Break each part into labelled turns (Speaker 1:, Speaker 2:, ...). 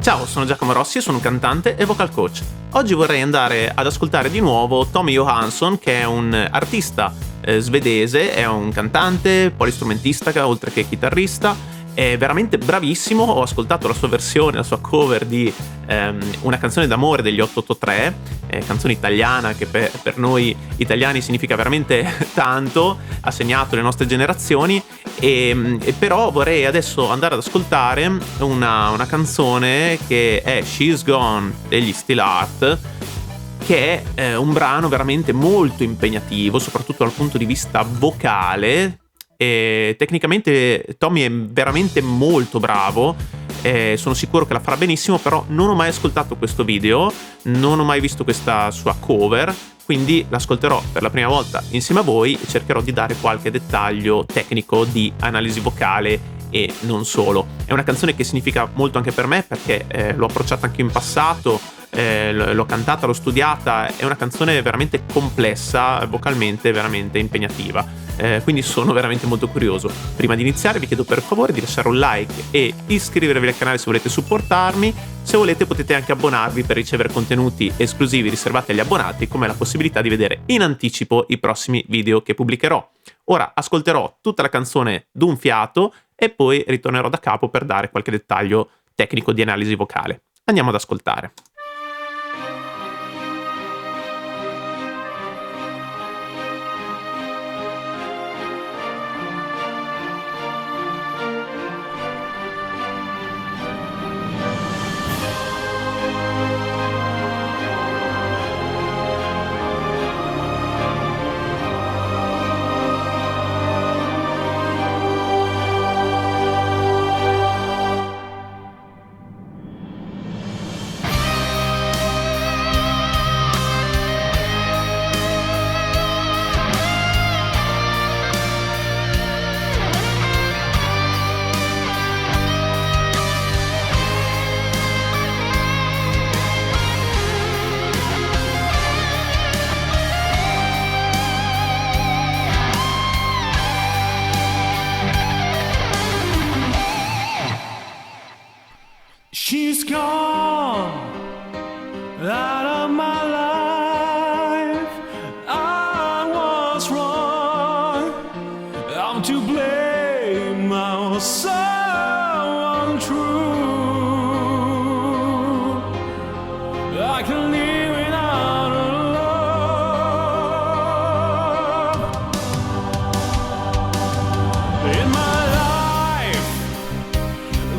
Speaker 1: Ciao, sono Giacomo Rossi e sono un cantante e vocal coach. Oggi vorrei andare ad ascoltare di nuovo Tommy Johansson, che è un artista svedese, è un cantante, polistrumentista, oltre che chitarrista. È veramente bravissimo. Ho ascoltato la sua versione, la sua cover di una canzone d'amore degli 883, canzone italiana che per noi italiani significa veramente tanto, ha segnato le nostre generazioni. E però vorrei adesso andare ad ascoltare una canzone che è She's Gone degli Still Art, che è un brano veramente molto impegnativo, soprattutto dal punto di vista vocale. E tecnicamente Tommy è veramente molto bravo, sono sicuro che la farà benissimo, però non ho mai ascoltato questo video, non ho mai visto questa sua cover, quindi l'ascolterò per la prima volta insieme a voi e cercherò di dare qualche dettaglio tecnico di analisi vocale e non solo. È una canzone che significa molto anche per me, perché l'ho approcciata anche in passato, l'ho cantata, l'ho studiata. È una canzone veramente complessa, vocalmente veramente impegnativa. Quindi sono veramente molto curioso. Prima di iniziare vi chiedo per favore di lasciare un like e iscrivervi al canale se volete supportarmi. Se volete potete anche abbonarvi per ricevere contenuti esclusivi riservati agli abbonati, come la possibilità di vedere in anticipo i prossimi video che pubblicherò. Ora ascolterò tutta la canzone d'un fiato e poi ritornerò da capo per dare qualche dettaglio tecnico di analisi vocale. Andiamo ad ascoltare.
Speaker 2: She's gone out of my life. I was wrong. I'm to blame. I was so untrue. I can live without her love. In my life,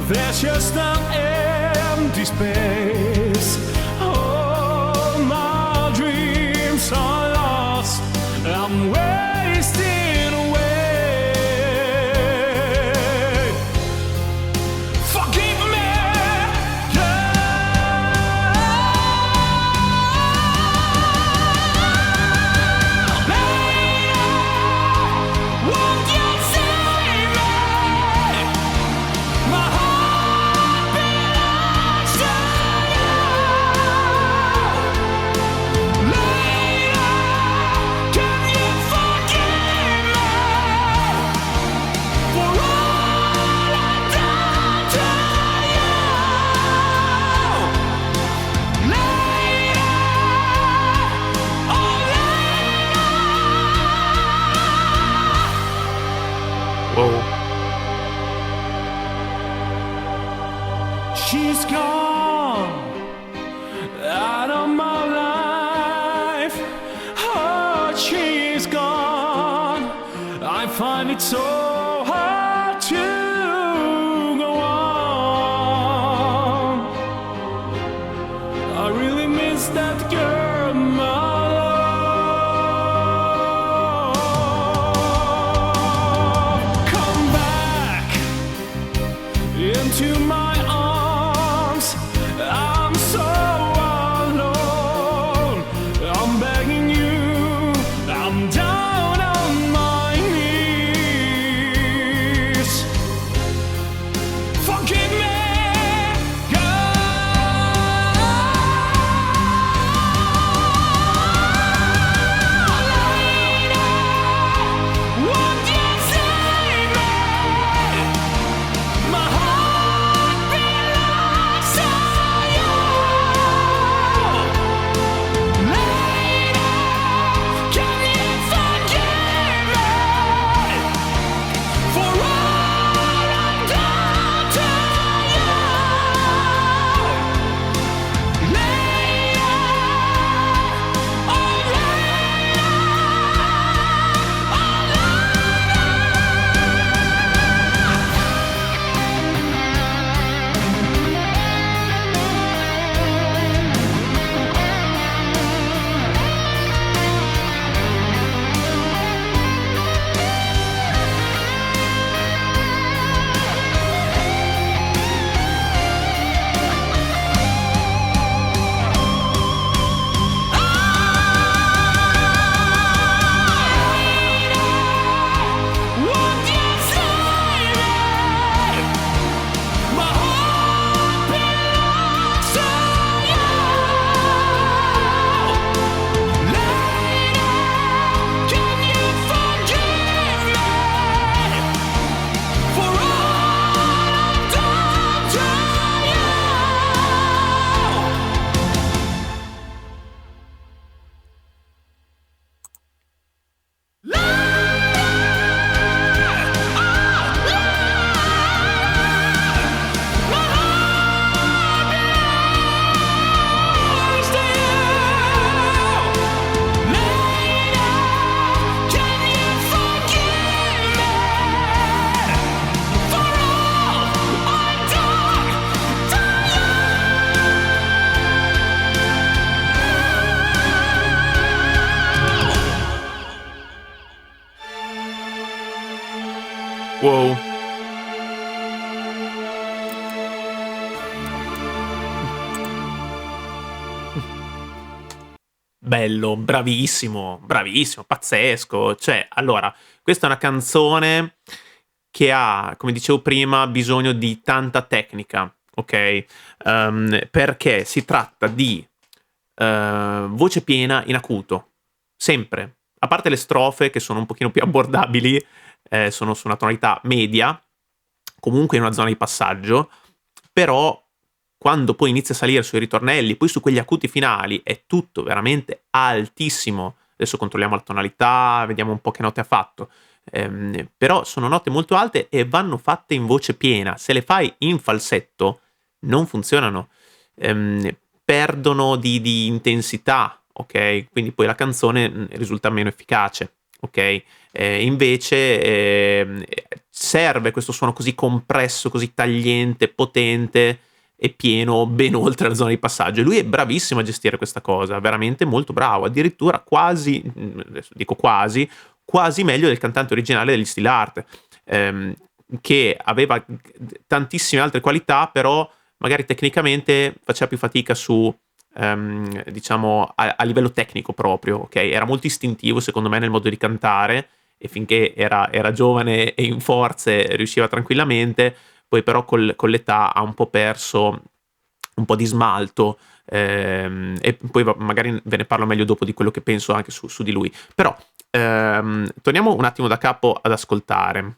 Speaker 2: there's just an empty space. All my dreams are lost. I'm wasting away. Forgive me, won't you save me? My heart belongs to you.
Speaker 1: Wow. Bello, bravissimo, bravissimo, pazzesco. Cioè, allora, questa è una canzone che ha, come dicevo prima, bisogno di tanta tecnica, ok? Perché si tratta di voce piena in acuto, sempre. A parte le strofe che sono un pochino più abbordabili, sono su una tonalità media, comunque in una zona di passaggio, però quando poi inizia a salire sui ritornelli, poi su quegli acuti finali, è tutto veramente altissimo. Adesso controlliamo la tonalità, vediamo un po' che note ha fatto. Però sono note molto alte e vanno fatte in voce piena. Se le fai in falsetto, non funzionano. Perdono di intensità, ok? Quindi poi la canzone risulta meno efficace, ok? Invece serve questo suono così compresso, così tagliente, potente e pieno, ben oltre la zona di passaggio. E lui è bravissimo a gestire questa cosa, veramente molto bravo, addirittura quasi, adesso dico quasi meglio del cantante originale degli Steel Art, che aveva tantissime altre qualità, però magari tecnicamente faceva più fatica su, diciamo, a livello tecnico proprio, ok? Era molto istintivo secondo me nel modo di cantare, e finché era giovane e in forze riusciva tranquillamente, poi però con l'età ha un po' perso un po' di smalto, e poi magari ve ne parlo meglio dopo di quello che penso anche su di lui. Però torniamo un attimo da capo ad ascoltare.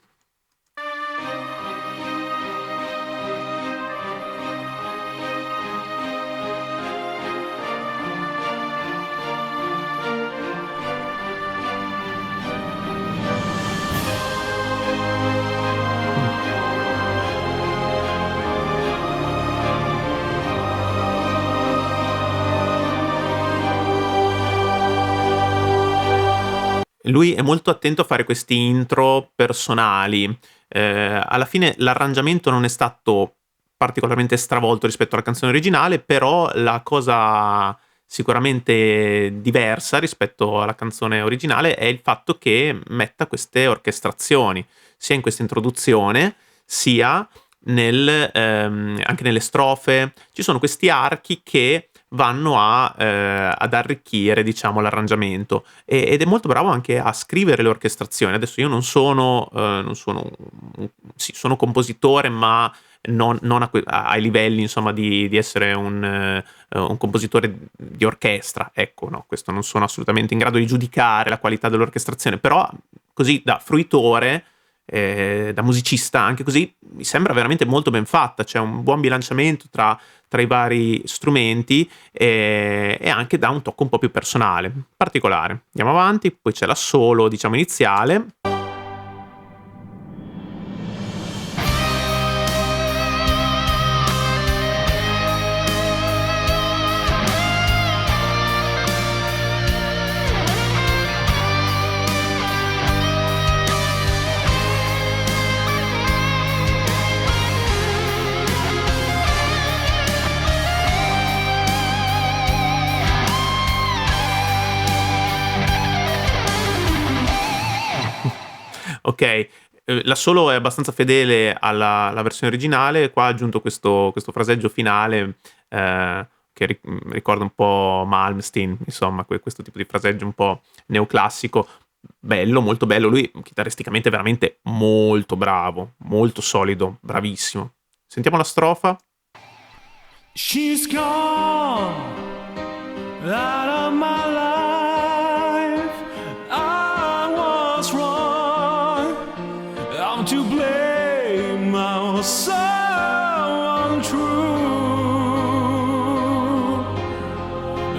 Speaker 1: Lui è molto attento a fare questi intro personali. Alla fine l'arrangiamento non è stato particolarmente stravolto rispetto alla canzone originale, però la cosa sicuramente diversa rispetto alla canzone originale è il fatto che metta queste orchestrazioni, sia in questa introduzione, sia anche nelle strofe. Ci sono questi archi che vanno ad arricchire, diciamo, l'arrangiamento, ed è molto bravo anche a scrivere le orchestrazioni. Adesso io non sono sì, sono compositore, ma non ai livelli, insomma, di essere un compositore di orchestra, ecco, no, questo non sono assolutamente in grado di giudicare la qualità dell'orchestrazione, però così da fruitore, da musicista anche così, mi sembra veramente molto ben fatta. C'è un buon bilanciamento tra i vari strumenti, e anche dà un tocco un po' più personale, particolare. Andiamo avanti, poi c'è l'assolo, diciamo, iniziale. Ok, l'assolo è abbastanza fedele alla versione originale, qua ha aggiunto questo fraseggio finale, che ricorda un po' Malmsteen, insomma, questo tipo di fraseggio un po' neoclassico, bello, molto bello. Lui chitarristicamente è veramente molto bravo, molto solido, bravissimo. Sentiamo la strofa.
Speaker 2: She's gone out of my life. I was wrong. I'm to blame. I was so untrue.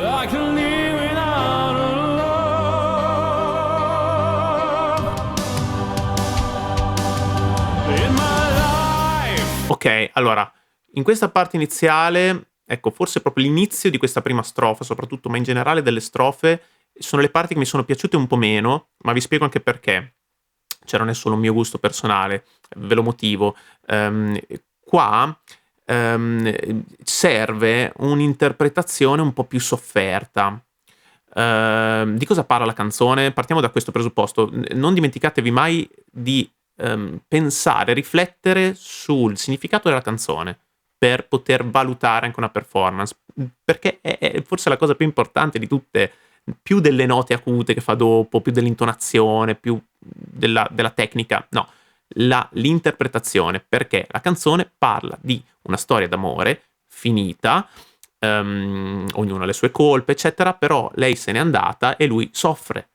Speaker 2: I can live without her love in my life.
Speaker 1: Ok, allora, in questa parte iniziale, ecco, forse proprio l'inizio di questa prima strofa soprattutto, ma in generale delle strofe, sono le parti che mi sono piaciute un po' meno, ma vi spiego anche perché. Cioè non è solo un mio gusto personale, ve lo motivo. Qua serve un'interpretazione un po' più sofferta. Di cosa parla la canzone? Partiamo da questo presupposto. Non dimenticatevi mai di pensare, riflettere sul significato della canzone per poter valutare anche una performance, perché è forse la cosa più importante di tutte, più delle note acute che fa dopo, più dell'intonazione, più della tecnica, no, l'interpretazione, perché la canzone parla di una storia d'amore finita, ognuno ha le sue colpe, eccetera, però lei se n'è andata e lui soffre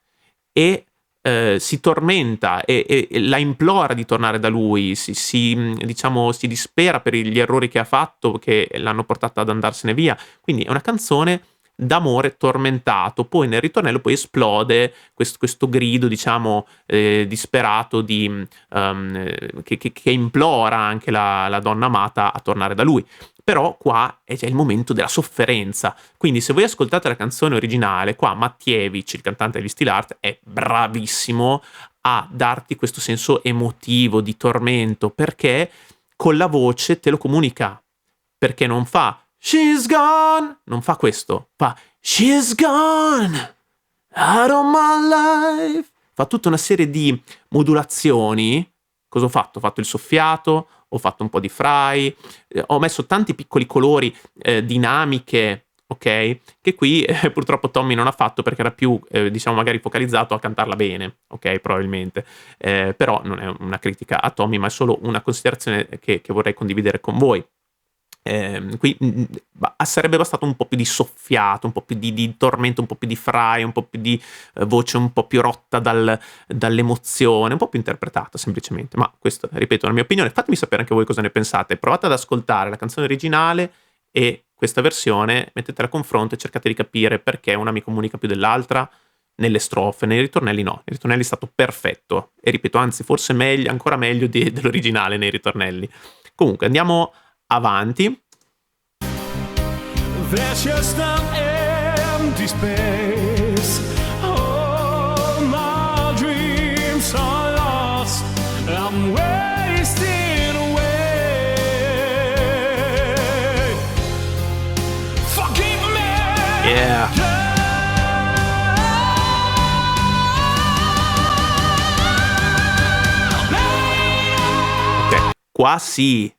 Speaker 1: e si tormenta e la implora di tornare da lui, diciamo, si dispera per gli errori che ha fatto, che l'hanno portata ad andarsene via. Quindi è una canzone d'amore tormentato. Poi nel ritornello poi esplode questo grido, diciamo, disperato che implora anche la donna amata a tornare da lui. Però qua è già il momento della sofferenza. Quindi se voi ascoltate la canzone originale, qua Mattievich, il cantante degli Steel Art, è bravissimo a darti questo senso emotivo di tormento, perché con la voce te lo comunica. Perché non fa "She's gone", non fa questo, fa "She's gone out of my life". Fa tutta una serie di modulazioni. Cosa ho fatto? Ho fatto il soffiato, ho fatto un po' di fry, ho messo tanti piccoli colori, dinamiche, ok? Che qui purtroppo Tommy non ha fatto perché era più, diciamo, magari focalizzato a cantarla bene, ok? Probabilmente. Però non è una critica a Tommy, ma è solo una considerazione che vorrei condividere con voi. Qui sarebbe bastato un po' più di soffiato, un po' più di tormento, un po' più di fry, un po' più di voce un po' più rotta dall'emozione, un po' più interpretata semplicemente. Ma questo, ripeto, è la mia opinione. Fatemi sapere anche voi cosa ne pensate. Provate ad ascoltare la canzone originale e questa versione, mettetela a confronto e cercate di capire perché una mi comunica più dell'altra nelle strofe. Nei ritornelli no, nei ritornelli è stato perfetto e ripeto, anzi forse meglio, ancora meglio dell'originale nei ritornelli. Comunque andiamo avanti.
Speaker 2: There's just an empty space. All my dreams are lost. I'm wasting away. Forgive me.
Speaker 1: Yeah. Ok, qua sì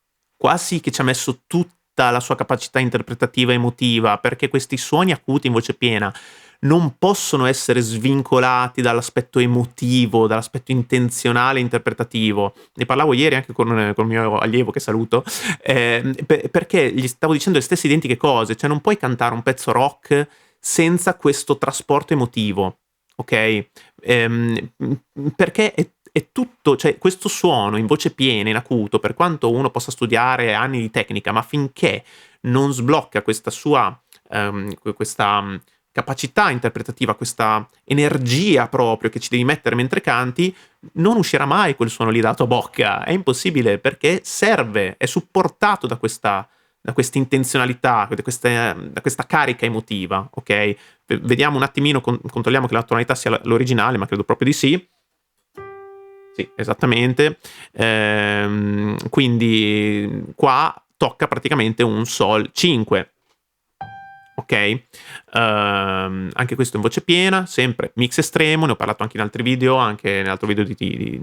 Speaker 1: che ci ha messo tutta la sua capacità interpretativa emotiva, perché questi suoni acuti in voce piena non possono essere svincolati dall'aspetto emotivo, dall'aspetto intenzionale e interpretativo. Ne parlavo ieri anche con il mio allievo che saluto, perché gli stavo dicendo le stesse identiche cose, cioè non puoi cantare un pezzo rock senza questo trasporto emotivo, ok? Perché è tutto, cioè questo suono in voce piena, in acuto, per quanto uno possa studiare anni di tecnica, ma finché non sblocca questa sua questa capacità interpretativa, questa energia proprio che ci devi mettere mentre canti, non uscirà mai quel suono lì dato a bocca. È impossibile, perché serve, è supportato da questa intenzionalità, da questa carica emotiva, ok? Vediamo un attimino, controlliamo che la tonalità sia l'originale, ma credo proprio di sì. Sì, esattamente. Quindi qua tocca praticamente un Sol 5. Ok? Anche questo in voce piena, sempre mix estremo, ne ho parlato anche in altri video, anche nell'altro video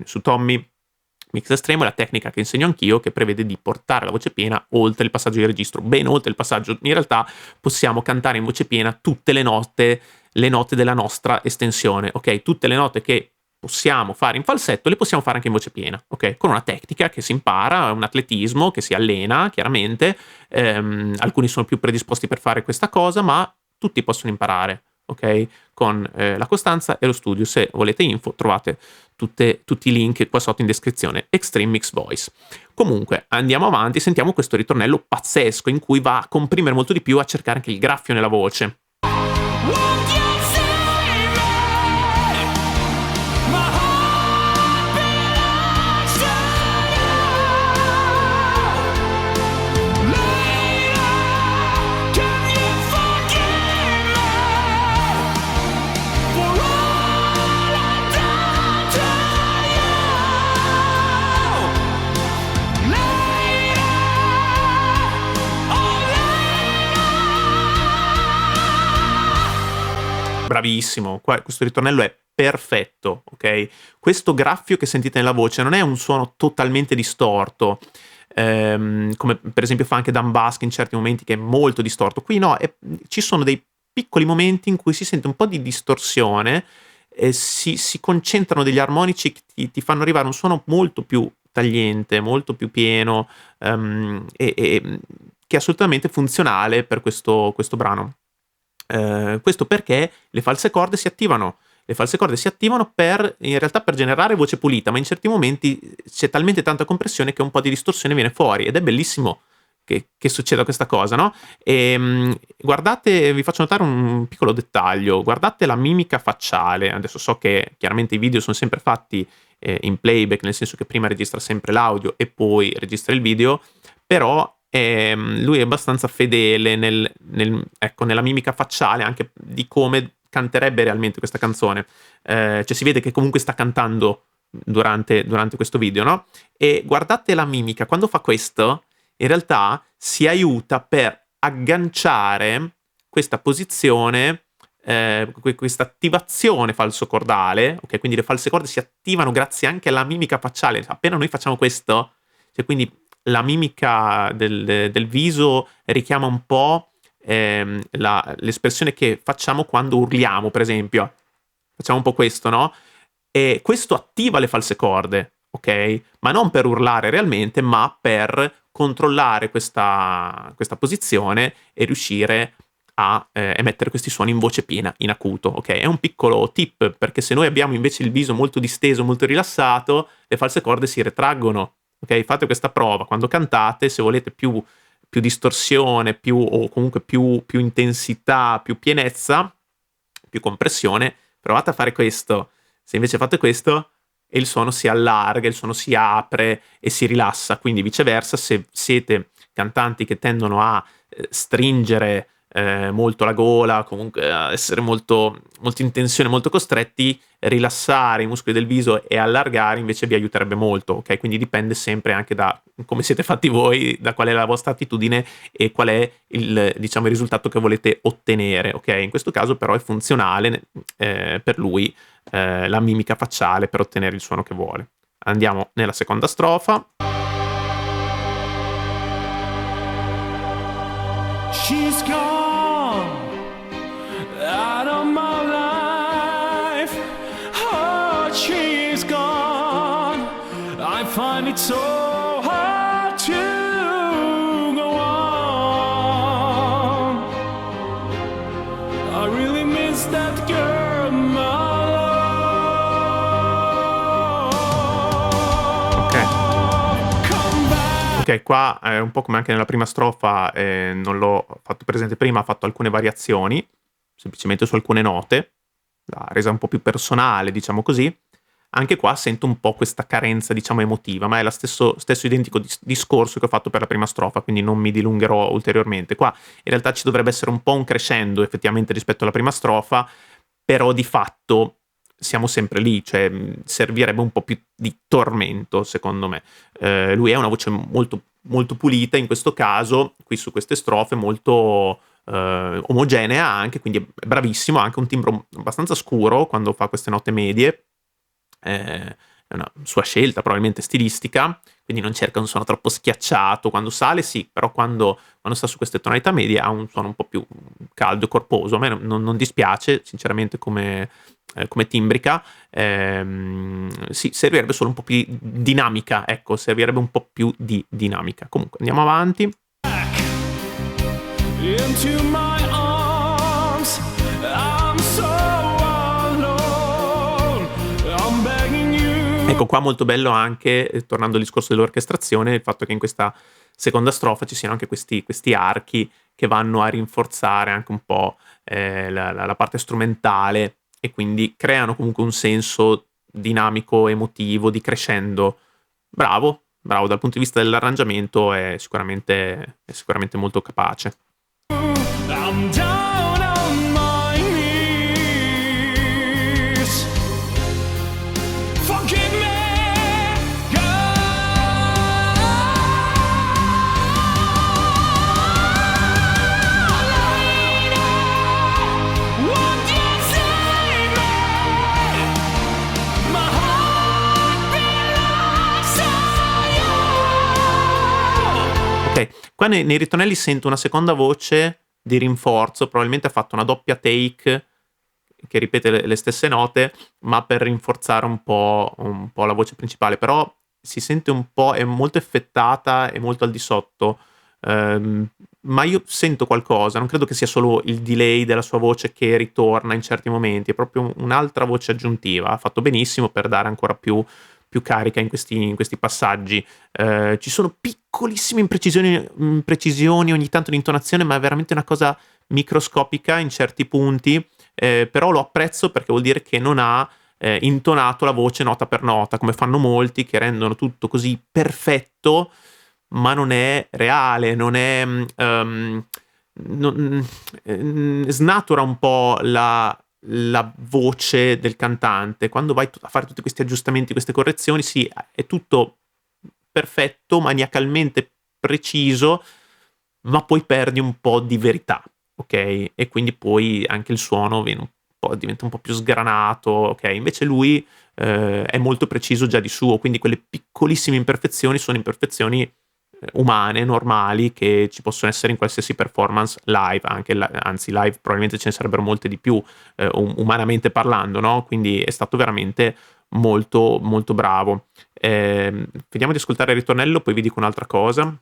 Speaker 1: su Tommy. Mix estremo è la tecnica che insegno anch'io, che prevede di portare la voce piena oltre il passaggio di registro, ben oltre il passaggio. In realtà possiamo cantare in voce piena tutte le note della nostra estensione, ok? Tutte le note che possiamo fare in falsetto le possiamo fare anche in voce piena, ok? Con una tecnica che si impara, un atletismo che si allena, chiaramente. Alcuni sono più predisposti per fare questa cosa, ma tutti possono imparare, ok? Con la costanza e lo studio. Se volete info trovate tutti i link qua sotto in descrizione. Extreme Mix Voice. Comunque andiamo avanti, sentiamo questo ritornello pazzesco in cui va a comprimere molto di più, a cercare anche il graffio nella voce. Bravissimo, questo ritornello è perfetto, ok? Questo graffio che sentite nella voce non è un suono totalmente distorto, come per esempio fa anche Dan Bask in certi momenti, che è molto distorto. Qui no, ci sono dei piccoli momenti in cui si sente un po' di distorsione, e si concentrano degli armonici che ti fanno arrivare un suono molto più tagliente, molto più pieno, che è assolutamente funzionale per questo brano. Questo perché le false corde si attivano. Le false corde si attivano in realtà per generare voce pulita, ma in certi momenti c'è talmente tanta compressione che un po' di distorsione viene fuori, ed è bellissimo che succeda questa cosa, no? Guardate, vi faccio notare un piccolo dettaglio: guardate la mimica facciale. Adesso so che chiaramente i video sono sempre fatti in playback, nel senso che prima registra sempre l'audio e poi registra il video, però lui è abbastanza fedele nella mimica facciale, anche di come canterebbe realmente questa canzone. Cioè si vede che comunque sta cantando durante questo video, no? E guardate la mimica, quando fa questo, in realtà si aiuta per agganciare questa posizione, questa attivazione falsocordale, ok? Quindi le false corde si attivano grazie anche alla mimica facciale. Appena noi facciamo questo, cioè quindi la mimica del viso richiama un po' l'espressione che facciamo quando urliamo, per esempio. Facciamo un po' questo, no? E questo attiva le false corde, ok? Ma non per urlare realmente, ma per controllare questa posizione e riuscire a emettere questi suoni in voce piena, in acuto, ok? È un piccolo tip, perché se noi abbiamo invece il viso molto disteso, molto rilassato, le false corde si retraggono, ok? Fate questa prova quando cantate. Se volete più distorsione, o comunque più intensità, più pienezza, più compressione, provate a fare questo. Se invece fate questo, e il suono si allarga, il suono si apre e si rilassa. Quindi viceversa, se siete cantanti che tendono a stringere molto la gola, comunque a essere molto, molto in tensione, molto costretti, rilassare i muscoli del viso e allargare invece vi aiuterebbe molto, ok? Quindi dipende sempre anche da come siete fatti voi, da qual è la vostra attitudine e qual è il risultato che volete ottenere, ok? In questo caso però è funzionale per lui la mimica facciale per ottenere il suono che vuole. Andiamo nella seconda strofa.
Speaker 2: She's gone out of my life. Oh, she's gone. I find it so hard to go on. I really miss that girl, my love. Come back.
Speaker 1: Ok, qua è un po' come anche nella prima strofa, non l'ho fatto presente prima, ha fatto alcune variazioni, semplicemente su alcune note, l'ha resa un po' più personale, diciamo così. Anche qua sento un po' questa carenza, diciamo, emotiva, ma è lo stesso identico discorso che ho fatto per la prima strofa, quindi non mi dilungherò ulteriormente. Qua in realtà ci dovrebbe essere un po' un crescendo effettivamente rispetto alla prima strofa, però di fatto siamo sempre lì, cioè servirebbe un po' più di tormento, secondo me. Lui ha una voce molto, molto pulita in questo caso, qui su queste strofe, molto omogenea anche, quindi è bravissimo, ha anche un timbro abbastanza scuro quando fa queste note medie. È una sua scelta probabilmente stilistica, quindi non cerca un suono troppo schiacciato. Quando sale sì, però quando sta su queste tonalità medie ha un suono un po' più caldo e corposo. A me non dispiace sinceramente come timbrica. Sì, servirebbe solo un po' più di dinamica, ecco, servirebbe un po' più di dinamica. Comunque andiamo avanti.
Speaker 2: Into my arms, I'm so alone. I'm begging you.
Speaker 1: Ecco qua molto bello anche, tornando al discorso dell'orchestrazione, il fatto che in questa seconda strofa ci siano anche questi archi che vanno a rinforzare anche un po' la parte strumentale, e quindi creano comunque un senso dinamico, emotivo, di crescendo. Bravo, dal punto di vista dell'arrangiamento è sicuramente molto capace.
Speaker 2: I'm down on my knees. Forgive me, God. Lady, won't you save me?
Speaker 1: Qua nei ritornelli sento una seconda voce di rinforzo, probabilmente ha fatto una doppia take che ripete le stesse note, ma per rinforzare un po' la voce principale, però si sente un po', è molto effettata e molto al di sotto, ma io sento qualcosa, non credo che sia solo il delay della sua voce che ritorna in certi momenti, è proprio un'altra voce aggiuntiva, ha fatto benissimo per dare ancora più carica in questi passaggi. Ci sono piccolissime imprecisioni ogni tanto di intonazione, ma è veramente una cosa microscopica in certi punti, però lo apprezzo perché vuol dire che non ha intonato la voce nota per nota, come fanno molti che rendono tutto così perfetto, ma non è reale, non è snatura un po' la voce del cantante. Quando vai a fare tutti questi aggiustamenti, queste correzioni, sì, è tutto perfetto, maniacalmente preciso, ma poi perdi un po' di verità, ok? E quindi poi anche il suono diventa un po' più sgranato, ok? Invece lui è molto preciso già di suo, quindi quelle piccolissime imperfezioni sono imperfezioni umane, normali, che ci possono essere in qualsiasi performance live, anzi live probabilmente ce ne sarebbero molte di più, umanamente parlando, no? Quindi è stato veramente molto molto bravo. Vediamo di ascoltare il ritornello, poi vi dico un'altra cosa.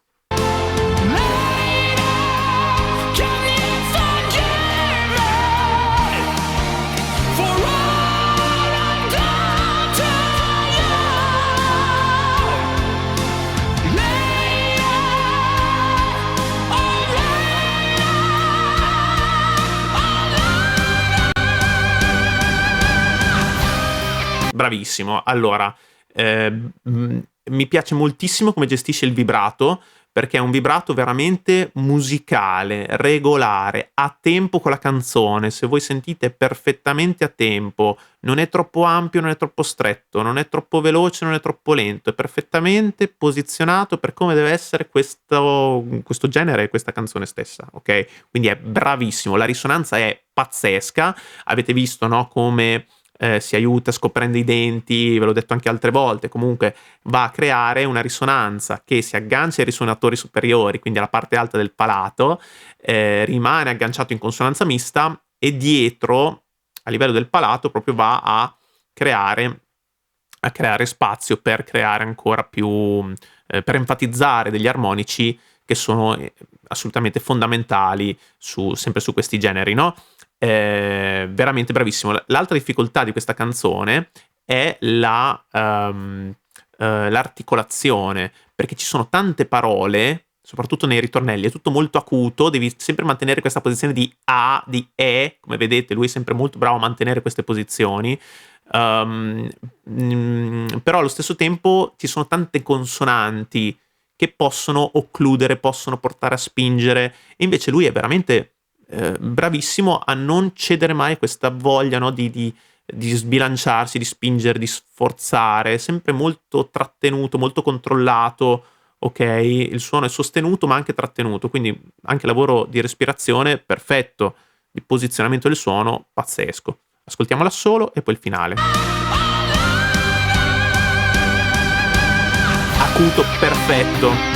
Speaker 1: Bravissimo. Allora, mi piace moltissimo come gestisce il vibrato, perché è un vibrato veramente musicale, regolare, a tempo con la canzone. Se voi sentite, è perfettamente a tempo, non è troppo ampio, non è troppo stretto, non è troppo veloce, non è troppo lento, è perfettamente posizionato per come deve essere questo genere e questa canzone stessa, ok? Quindi è bravissimo, la risonanza è pazzesca, avete visto, no, come si aiuta scoprendo i denti, ve l'ho detto anche altre volte, comunque va a creare una risonanza che si aggancia ai risuonatori superiori, quindi alla parte alta del palato, rimane agganciato in consonanza mista e dietro, a livello del palato, proprio va a creare spazio per creare ancora più, per enfatizzare degli armonici che sono assolutamente fondamentali sempre su questi generi, no? Veramente bravissimo. L'altra difficoltà di questa canzone è l'articolazione, perché ci sono tante parole, soprattutto nei ritornelli, è tutto molto acuto, devi sempre mantenere questa posizione di A, di E, come vedete lui è sempre molto bravo a mantenere queste posizioni, però allo stesso tempo ci sono tante consonanti che possono occludere, possono portare a spingere, e invece lui è veramente bravissimo a non cedere mai a questa voglia, no, di sbilanciarsi, di spingere, di sforzare, sempre molto trattenuto, molto controllato, ok? Il suono è sostenuto ma anche trattenuto, quindi anche lavoro di respirazione perfetto, di posizionamento del suono pazzesco. Ascoltiamola solo e poi il finale. Acuto perfetto.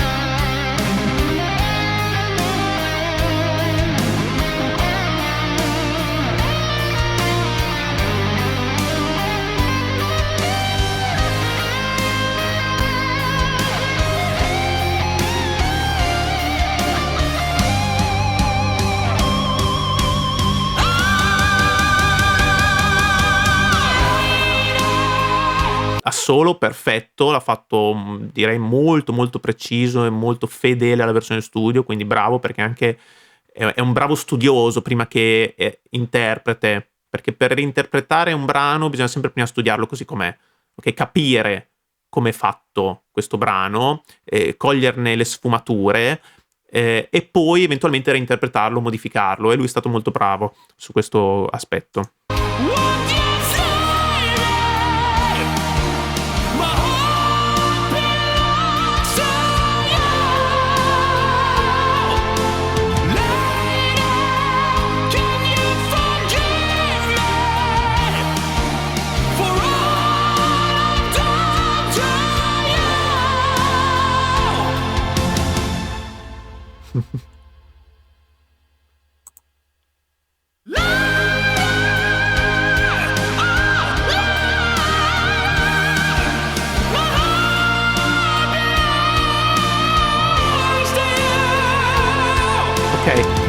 Speaker 1: Solo perfetto, l'ha fatto direi molto molto preciso e molto fedele alla versione studio, quindi bravo, perché anche è un bravo studioso prima che interprete, perché per reinterpretare un brano bisogna sempre prima studiarlo così com'è, ok? Capire come è fatto questo brano, coglierne le sfumature, e poi eventualmente reinterpretarlo, modificarlo, e lui è stato molto bravo su questo aspetto.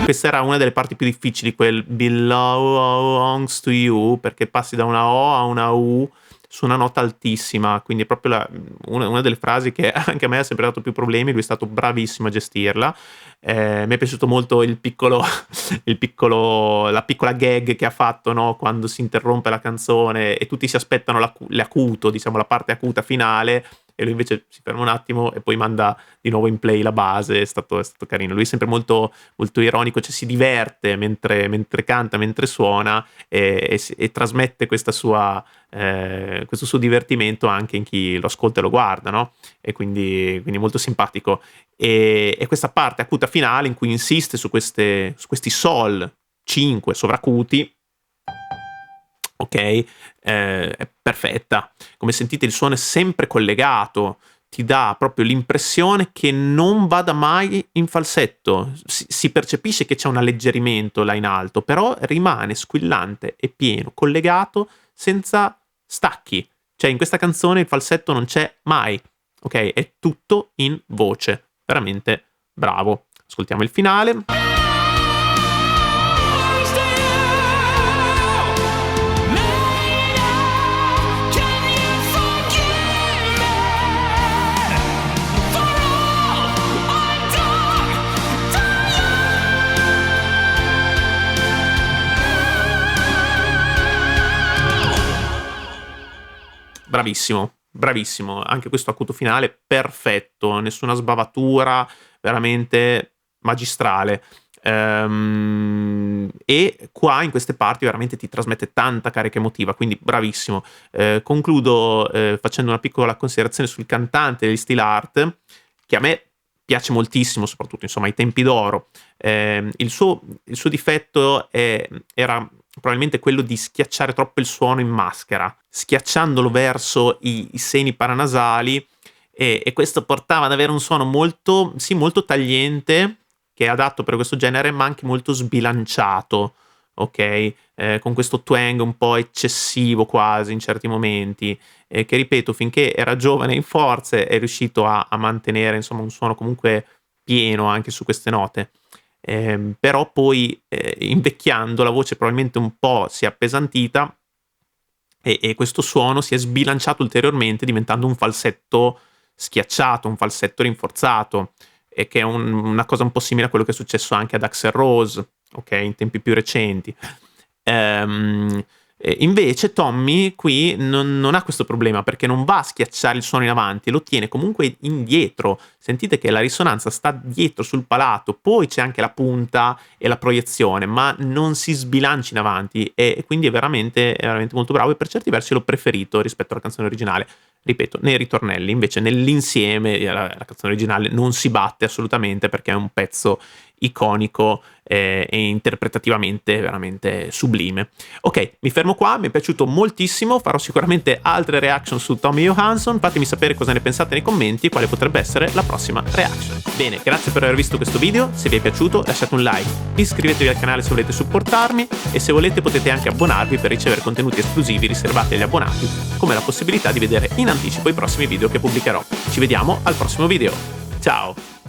Speaker 1: Questa era una delle parti più difficili, quel belongs to you, perché passi da una O a una U su una nota altissima, quindi è proprio una delle frasi che anche a me ha sempre dato più problemi. Lui è stato bravissimo a gestirla. Mi è piaciuto molto la piccola gag che ha fatto, no? Quando si interrompe la canzone e tutti si aspettano l'acuto, diciamo la parte acuta finale, e lui invece si ferma un attimo e poi manda di nuovo in play la base. È stato carino. Lui è sempre molto, molto ironico, cioè si diverte mentre canta, mentre suona, e trasmette questo suo divertimento anche in chi lo ascolta e lo guarda, no? E quindi molto simpatico. E questa parte acuta finale in cui insiste su questi sol 5 sovracuti, ok, è perfetta. Come sentite il suono è sempre collegato, ti dà proprio l'impressione che non vada mai in falsetto. Si percepisce che c'è un alleggerimento là in alto, però rimane squillante e pieno, collegato, senza stacchi. Cioè in questa canzone il falsetto non c'è mai, ok? È tutto in voce. Veramente bravo. Ascoltiamo il finale. Bravissimo, bravissimo. Anche questo acuto finale perfetto, nessuna sbavatura, veramente magistrale. E qua in queste parti veramente ti trasmette tanta carica emotiva, quindi bravissimo. Concludo facendo una piccola considerazione sul cantante degli Steel Art, che a me piace moltissimo, soprattutto insomma ai tempi d'oro. Il suo difetto era probabilmente quello di schiacciare troppo il suono in maschera, schiacciandolo verso i seni paranasali, e questo portava ad avere un suono molto tagliente, che è adatto per questo genere, ma anche molto sbilanciato, ok? Con questo twang un po' eccessivo quasi in certi momenti, che ripeto, finché era giovane in forze è riuscito a mantenere insomma un suono comunque pieno anche su queste note. Però poi invecchiando la voce probabilmente un po' si è appesantita, e questo suono si è sbilanciato ulteriormente, diventando un falsetto schiacciato, un falsetto rinforzato, e che è una cosa un po' simile a quello che è successo anche ad Axl Rose, ok, in tempi più recenti. Invece Tommy qui non ha questo problema, perché non va a schiacciare il suono in avanti, lo tiene comunque indietro. Sentite che la risonanza sta dietro sul palato, poi c'è anche la punta e la proiezione, ma non si sbilancia in avanti, e quindi è veramente molto bravo, e per certi versi l'ho preferito rispetto alla canzone originale. Ripeto, nei ritornelli, invece nell'insieme la canzone originale non si batte assolutamente, perché è un pezzo iconico e interpretativamente veramente sublime. Ok, mi fermo qua, mi è piaciuto moltissimo, farò sicuramente altre reaction su Tommy Johansson. Fatemi sapere cosa ne pensate nei commenti, quale potrebbe essere la prossima reaction. Bene, grazie per aver visto questo video. Se vi è piaciuto lasciate un like, iscrivetevi al canale se volete supportarmi, e se volete potete anche abbonarvi per ricevere contenuti esclusivi riservati agli abbonati, come la possibilità di vedere in anticipo i prossimi video che pubblicherò. Ci vediamo al prossimo video. Ciao!